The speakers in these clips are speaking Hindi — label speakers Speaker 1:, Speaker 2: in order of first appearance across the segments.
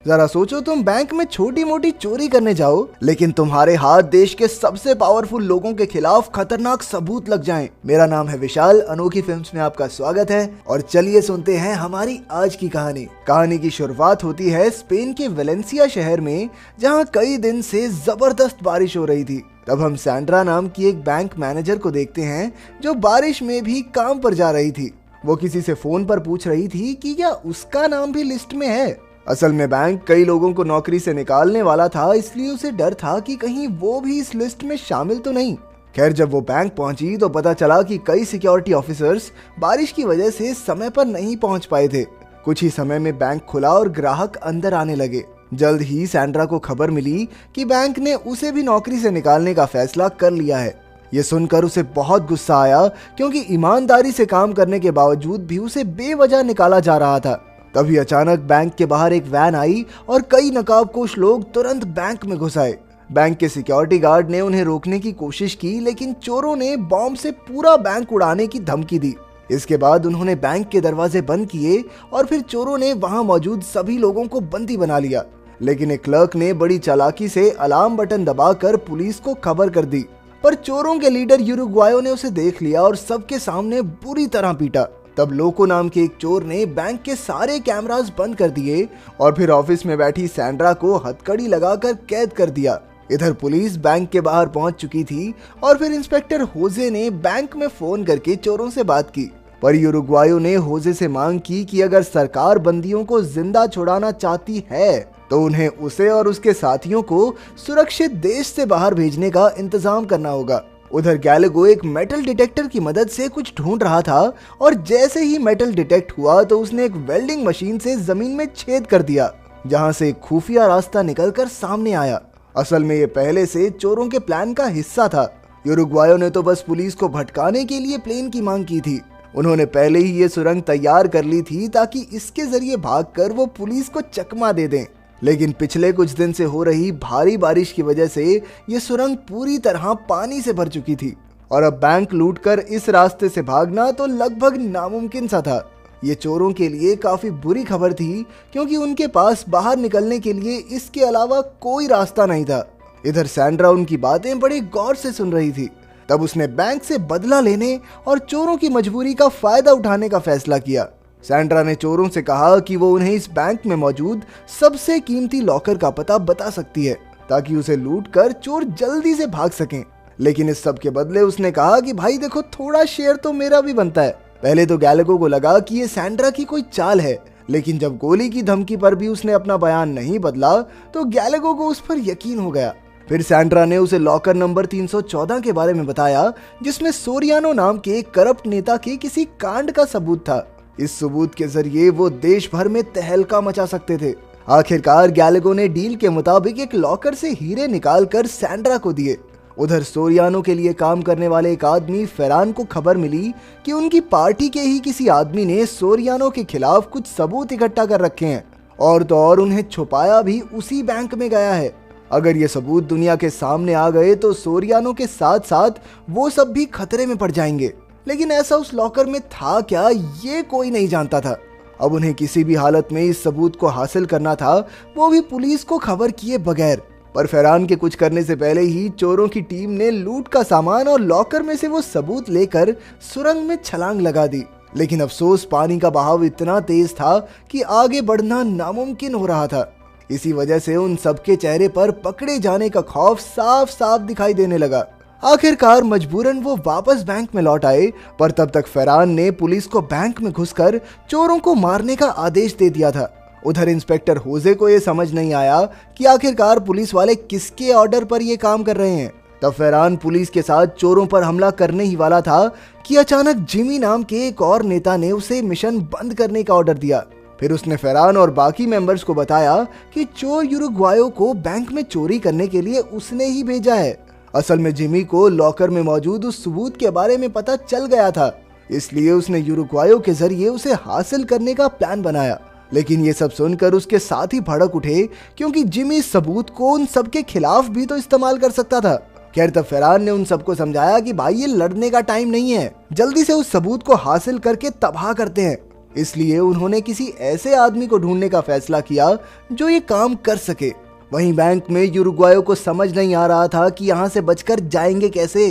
Speaker 1: जरा सोचो, तुम बैंक में छोटी मोटी चोरी करने जाओ, लेकिन तुम्हारे हाथ देश के सबसे पावरफुल लोगों के खिलाफ खतरनाक सबूत लग जाएं। मेरा नाम है विशाल, अनोखी फिल्म्स में आपका स्वागत है और चलिए सुनते हैं हमारी आज की कहानी। कहानी की शुरुआत होती है स्पेन के वेलेंसिया शहर में, जहां कई दिन से जबरदस्त बारिश हो रही थी। तब हम सैंड्रा नाम की एक बैंक मैनेजर को देखते हैं जो बारिश में भी काम पर जा रही थी। वो किसी से फोन पर पूछ रही थी कि क्या उसका नाम भी लिस्ट में है। असल में बैंक कई लोगों को नौकरी से निकालने वाला था, इसलिए उसे डर था कि कहीं वो भी इस लिस्ट में शामिल तो नहीं। खैर, जब वो बैंक पहुंची तो पता चला कि कई सिक्योरिटी ऑफिसर्स बारिश की वजह से समय पर नहीं पहुंच पाए थे। कुछ ही समय में बैंक खुला और ग्राहक अंदर आने लगे। जल्द ही सैंड्रा को खबर मिली कि बैंक ने उसे भी नौकरी से निकालने का फैसला कर लिया है। ये सुनकर उसे बहुत गुस्सा आया, क्योंकि ईमानदारी से काम करने के बावजूद भी उसे बेवजह निकाला जा रहा था। तभी अचानक बैंक के बाहर एक वैन आई और कई नकाबपोश लोग तुरंत बैंक में घुस आए। बैंक के सिक्योरिटी गार्ड ने उन्हें रोकने की कोशिश की, लेकिन चोरों ने बॉम्ब से पूरा बैंक उड़ाने की धमकी दी। इसके बाद उन्होंने बैंक के दरवाजे बंद किए और फिर चोरों ने वहां मौजूद सभी लोगों को बंदी बना लिया। लेकिन एक क्लर्क ने बड़ी चालाकी से अलार्म बटन दबाकर पुलिस को खबर कर दी, पर चोरों के लीडर यूरुग्वायो ने उसे देख लिया और सबके सामने बुरी तरह पीटा। तब लोको नाम के एक चोर ने बैंक के सारे कैमरास बंद कर दिए और फिर ऑफिस में बैठी सैंड्रा को हथकड़ी लगाकर कैद कर दिया। इधर पुलिस बैंक के बाहर पहुंच चुकी थी और फिर इंस्पेक्टर होजे ने बैंक में फोन करके चोरों से बात की। पर यूरुग्वायो ने होजे से मांग की कि अगर सरकार बंदियों को जिंदा छुड़ाना चाहती है तो उन्हें उसे और उसके साथियों को सुरक्षित देश से बाहर भेजने का इंतजाम करना होगा। उधर गैलेगो एक मेटल डिटेक्टर की मदद से कुछ ढूंढ रहा था और जैसे ही मेटल डिटेक्ट हुआ तो उसने एक वेल्डिंग मशीन से जमीन में छेद कर दिया, जहां से एक खुफिया रास्ता निकलकर सामने आया। असल में ये पहले से चोरों के प्लान का हिस्सा था। यूरुग्वायो ने तो बस पुलिस को भटकाने के लिए प्लेन की मांग की थी। उन्होंने पहले ही ये सुरंग तैयार कर ली थी ताकि इसके जरिए भागकर वो पुलिस को चकमा दे दें। लेकिन पिछले कुछ दिन से हो रही भारी बारिश की वजह से ये सुरंग पूरी तरह पानी से भर चुकी थी और अब बैंक लूटकर इस रास्ते से भागना तो लगभग नामुमकिन सा था। ये चोरों के लिए काफी बुरी खबर थी, क्योंकि उनके पास बाहर निकलने के लिए इसके अलावा कोई रास्ता नहीं था। इधर सैंड्रा उनकी बातें बड़ी गौर से सुन रही थी। तब उसने बैंक से बदला लेने और चोरों की मजबूरी का फायदा उठाने का फैसला किया। सैंड्रा ने चोरों से कहा कि वो उन्हें इस बैंक में मौजूद सबसे कीमती लॉकर का पता बता सकती है, ताकि उसे लूट कर चोर जल्दी से भाग सकें। लेकिन इस सब के बदले उसने कहा कि भाई देखो, थोड़ा शेयर तो मेरा भी बनता है। पहले तो गैलेगो को लगा कि ये सैंड्रा की कोई चाल है, लेकिन जब गोली की धमकी पर भी उसने अपना बयान नहीं बदला तो गैलेगो को उस पर यकीन हो गया। फिर सैंड्रा ने उसे लॉकर नंबर 314 के बारे में बताया, जिसमें सोरियानो नाम के करप्ट नेता के किसी कांड का सबूत था। इस सबूत के जरिए वो देश भर में तहलका मचा सकते थे। आखिरकार गैलेगो ने डील के मुताबिक एक लॉकर से हीरे निकालकर सैंड्रा को दिए। उधर सोरियानो के लिए काम करने वाले एक आदमी फेरान को खबर मिली कि उनकी पार्टी के ही किसी आदमी ने सोरियानो के खिलाफ कुछ सबूत इकट्ठा कर रखे हैं और तो और उन्हें छुपाया भी उसी बैंक में गया है। अगर ये सबूत दुनिया के सामने आ गए तो सोरियानो के साथ साथ वो सब भी खतरे में पड़ जाएंगे। लेकिन ऐसा उस लॉकर में था क्या, ये कोई नहीं जानता था। अब उन्हें किसी भी हालत में इस सबूत को हासिल करना था, वो भी पुलिस को खबर किए बगैर। पर फेरान के कुछ करने से पहले ही चोरों की टीम ने लूट का सामान और लॉकर में से वो सबूत लेकर सुरंग में छलांग लगा दी। लेकिन अफसोस, पानी का बहाव इतना तेज था कि आगे बढ़ना नामुमकिन हो रहा था। इसी वजह से उन सबके चेहरे पर पकड़े जाने का खौफ साफ साफ दिखाई देने लगा। आखिरकार मजबूरन वो वापस बैंक में लौट आए, पर तब तक फेरान ने पुलिस को बैंक में घुसकर चोरों को मारने का आदेश दे दिया था। उधर इंस्पेक्टर होजे को ये समझ नहीं आया कि आखिरकार पुलिस वाले किसके ऑर्डर पर ये काम कर रहे हैं। तब फेरान पुलिस के साथ चोरों पर हमला करने ही वाला था कि अचानक जिमी नाम के एक और नेता ने उसे मिशन बंद करने का ऑर्डर दिया। फिर उसने फेरान और बाकी मेंबर्स को बताया कि चोर यूरुग्वायो को बैंक में चोरी करने के लिए उसने ही भेजा है। असल में जिमी को लॉकर में मौजूद उस सबूत के बारे में पता चल गया था, इसलिए उसने यूरुग्वायो के जरिए उसे हासिल करने का प्लान बनाया। लेकिन ये सब सुनकर उसके साथ ही भड़क उठे, क्योंकि जिमी सबूत को उन सबके खिलाफ भी तो इस्तेमाल कर सकता था। खैर, तब फेरान ने उन सबको समझाया कि भाई ये लड़ने का टाइम नहीं है, जल्दी से उस सबूत को हासिल करके तबाह करते हैं। इसलिए उन्होंने किसी ऐसे आदमी को ढूंढने का फैसला किया जो ये काम कर सके। वहीं बैंक में यूरुग्वायो को समझ नहीं आ रहा था कि यहाँ से बचकर जाएंगे कैसे।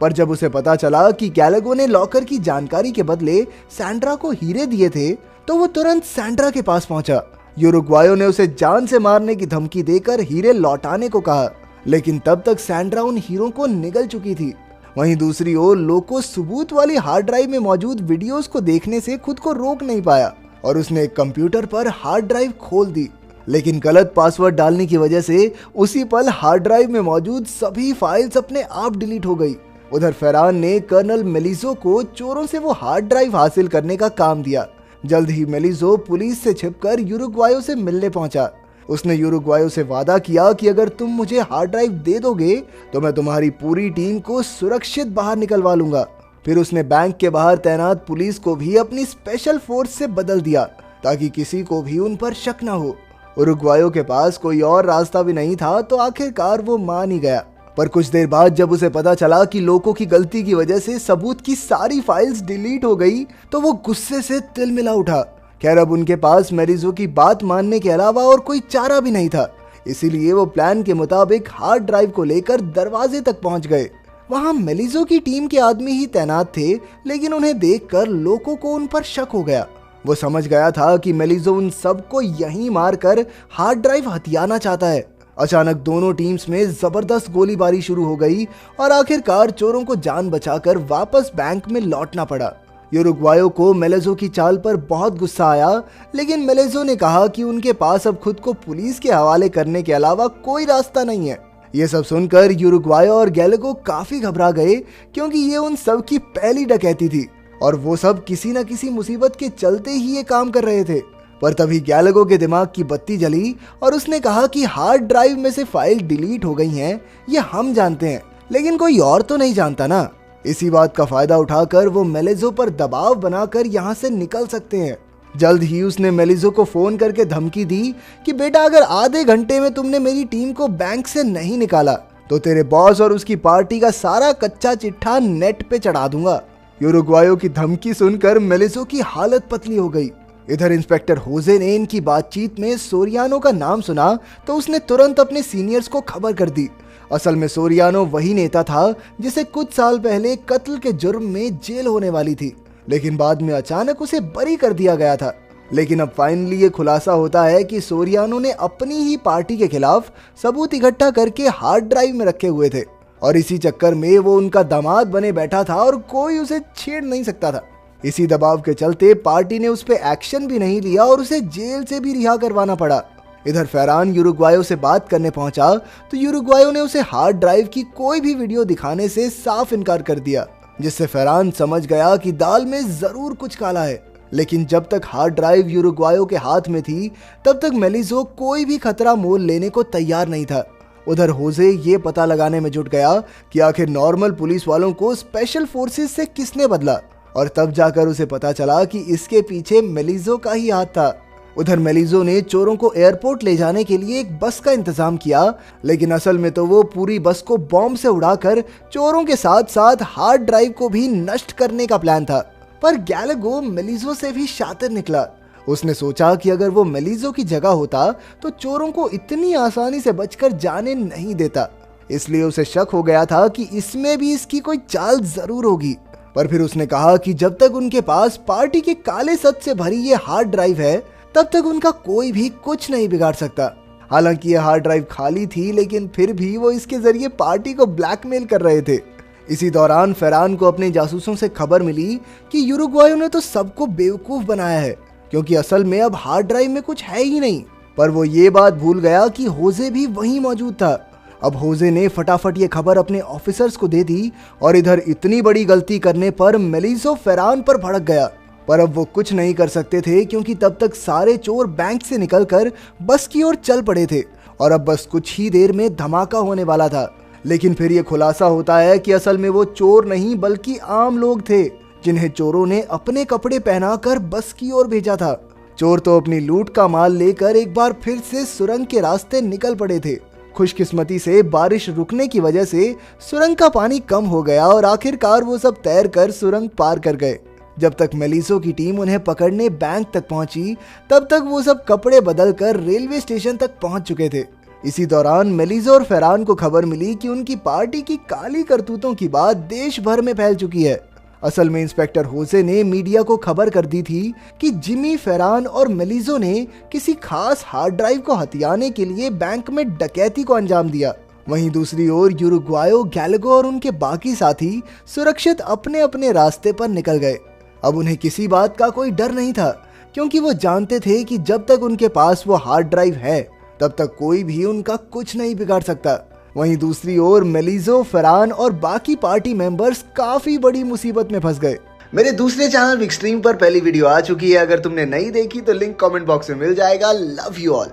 Speaker 1: पर जब उसे पता चला कि गैलागो ने लॉकर की जानकारी के बदले सैंड्रा को हीरे दिए थे, तो वो तुरंत सैंड्रा के पास पहुंचा। यूरुग्वायो ने उसे जान से मारने की धमकी देकर हीरे लौटाने को कहा, लेकिन तब तक सैंड्रा उन हीरों को निगल चुकी थी। वहीं दूसरी ओर लोको सबूत वाली हार्ड ड्राइव में मौजूद वीडियोस को देखने से खुद को रोक नहीं पाया और उसने एक कंप्यूटर पर हार्ड ड्राइव खोल दी, लेकिन गलत पासवर्ड डालने की वजह से उसी पल हार्ड ड्राइव में मौजूद सभी फाइल्स अपने आप डिलीट हो गई। उधर फेरान ने कर्नल मेलिजो को चोरों से वो हार्ड ड्राइव हासिल करने का काम दिया। जल्द ही मेलिजो पुलिस से छिपकर यूरुग्वायो से मिलने पहुंचा। उसने यूरुग्वायो से वादा किया कि अगर तुम मुझे हार्ड ड्राइव दे दोगे तो मैं तुम्हारी पूरी टीम को सुरक्षित बाहर निकलवा लूंगा। फिर उसने बैंक के बाहर तैनात पुलिस को भी अपनी स्पेशल फोर्स से बदल दिया ताकि किसी को भी उन पर शक न हो। यूरुग्वायो के पास कोई और रास्ता भी नहीं था, तो आखिरकार वो मान ही गया। पर कुछ देर बाद जब उसे पता चला कि लोगों की गलती की वजह से सबूत की सारी फाइल्स डिलीट हो गई, तो वो गुस्से से तिलमिला उठा। खैर अब उनके पास मेलिजो की बात मानने के अलावा और कोई चारा भी नहीं था, इसीलिए वो प्लान के मुताबिक हार्ड ड्राइव को लेकर दरवाजे तक पहुंच गए। वहां मेलिजो की टीम के आदमी ही तैनात थे, लेकिन उन्हें देखकर लोगों को उन पर शक हो गया। वो समझ गया था कि मेलिजो उन सबको यहीं मारकर हार्ड ड्राइव हथियाना चाहता है। अचानक दोनों टीम्स में जबरदस्त गोलीबारी शुरू हो गई और आखिरकार चोरों को जान बचाकर वापस बैंक में लौटना पड़ा। यूरुग्वायो को मेलिजो की चाल पर बहुत गुस्सा आया, लेकिन मेलिजो ने कहा कि उनके पास अब खुद को पुलिस के हवाले करने के अलावा कोई रास्ता नहीं है। ये सब सुनकर यूरुग्वायो और गैलागो काफी घबरा गए, क्योंकि ये उन सब की पहली डकैती थी और वो सब किसी न किसी मुसीबत के चलते ही ये काम कर रहे थे। पर तभी गैलागो के दिमाग की बत्ती जली और उसने कहा कि हार्ड ड्राइव में से फाइल डिलीट हो गई हैं, ये हम जानते हैं, लेकिन कोई और तो नहीं जानता ना। इसी बात का फायदा उठाकर वो मेलिजो पर दबाव बनाकर यहाँ से निकल सकते हैं। जल्द ही उसने मेलिजो को फोन करके धमकी दी कि बेटा अगर आधे घंटे में तुमने मेरी टीम को बैंक से नहीं निकाला तो तेरे बॉस और उसकी पार्टी का सारा कच्चा चिट्ठा नेट पे चढ़ा दूंगा। यूरुग्वायो की धमकी सुनकर मेलिजो की हालत पतली हो गई। इधर इंस्पेक्टर होजे ने इनकी बातचीत में सोरियानो का नाम सुना तो उसने तुरंत अपने सीनियर्स को खबर कर दी। असल में सोरियानो वही नेता था जिसे कुछ साल पहले कत्ल के जुर्म में जेल होने वाली थी, लेकिन बाद में अचानक उसे बरी कर दिया गया था। लेकिन अब फाइनली ये खुलासा होता है कि सोरियानो ने अपनी ही पार्टी के खिलाफ सबूत इकट्ठा करके हार्ड ड्राइव में रखे हुए थे और इसी चक्कर में वो उनका दामाद बने बैठा था और कोई उसे छेड़ नहीं सकता था। इसी दबाव के चलते पार्टी ने उस पर एक्शन भी नहीं लिया और उसे जेल से भी रिहा करवाना पड़ा। इधर फेरान यूरुग्वायो से बात करने पहुंचा तो यूरुग्वायो ने उसे हार्ड ड्राइव की कोई भी वीडियो दिखाने से साफ इनकार कर दिया, जिससे फेरान समझ गया कि दाल में जरूर कुछ काला है। लेकिन जब तक हार्ड ड्राइव यूरुग्वायो के हाथ में थी तब तक मेलिजो कोई भी खतरा मोल लेने को तैयार नहीं था। उधर होजे ये पता लगाने में जुट गया कि आखिर नॉर्मल पुलिस वालों को स्पेशल फोर्सेस से किसने बदला, और तब जाकर उसे पता चला कि इसके पीछे मेलिजो का ही हाथ था। उधर मेलिजो ने चोरों को एयरपोर्ट ले जाने के लिए एक बस का इंतजाम किया, लेकिन असल में तो वो पूरी बस को बॉम्ब से उड़ाकर चोरों के साथ साथ हार्ड ड्राइव को भी नष्ट करने का प्लान था। पर गैलागो मेलिजो से भी शातिर निकला। उसने सोचा कि अगर वो मेलिजो की जगह होता तो चोरों को इतनी आसानी से बचकर जाने नहीं देता। इसलिए उसे शक हो गया था कि इसमें भी इसकी कोई चाल जरूर होगी। पर फिर उसने कहा कि जब तक उनके पास पार्टी के काले सच से भरी ये हार्ड ड्राइव है तब तक उनका कोई भी कुछ नहीं बिगाड़ सकता। हालांकि ये हार्ड ड्राइव खाली थी, लेकिन फिर भी वो इसके जरिए पार्टी को ब्लैकमेल कर रहे थे। इसी दौरान फेरान को अपने जासूसों से खबर मिली कि यूरुग्वायो ने तो सबको बेवकूफ बनाया है, क्योंकि असल में अब हार्ड ड्राइव में कुछ है ही नहीं। पर वो ये बात भूल गया कि होजे भी वहीं मौजूद था। अब होजे ने फटाफट ये खबर अपने ऑफिसर्स को दे दी और इधर इतनी बड़ी गलती करने पर मेलिजो फेरान पर भड़क गया। पर अब वो कुछ नहीं कर सकते थे, क्योंकि तब तक सारे चोर बैंक से निकलकर बस की ओर चल पड़े थे और अब बस कुछ ही देर में धमाका होने वाला था। लेकिन फिर ये खुलासा होता है कि असल में वो चोर नहीं बल्कि आम लोग थे, जिन्हें चोरों ने अपने कपड़े पहनाकर बस की ओर भेजा था। चोर तो अपनी लूट का माल लेकर एक बार फिर से सुरंग के रास्ते निकल पड़े थे। खुशकिस्मती से बारिश रुकने की वजह से सुरंग का पानी कम हो गया और आखिरकार वो सब तैर कर सुरंग पार कर गए। जब तक मेलिसो की टीम उन्हें पकड़ने बैंक तक पहुंची, तब तक वो सब कपड़े बदलकर रेलवे स्टेशन तक पहुंच चुके थे। इसी दौरान मेलिसो और फेरान को खबर मिली कि उनकी पार्टी की काली करतूतों की बात देश भर में फैल चुकी है। असल में इंस्पेक्टर होसे ने मीडिया को खबर कर दी थी कि जिमी, फेरान और मेलिसो ने किसी खास हार्ड ड्राइव को हथियाने के लिए बैंक में डकैती को अंजाम दिया। वहीं दूसरी ओर यूरुग्वायो, गैलागो और उनके बाकी साथी सुरक्षित अपने अपने रास्ते पर निकल गए। अब उन्हें किसी बात का कोई डर नहीं था, क्योंकि वो जानते थे कि जब तक उनके पास वो हार्ड ड्राइव है तब तक कोई भी उनका कुछ नहीं बिगाड़ सकता। वहीं दूसरी ओर मेलिसो, फेरान और बाकी पार्टी मेंबर्स काफी बड़ी मुसीबत में फंस गए। मेरे दूसरे चैनल बिग स्ट्रीम पर पहली वीडियो आ चुकी है, अगर तुमने नहीं देखी तो लिंक कमेंट बॉक्स में मिल जाएगा। Love you all.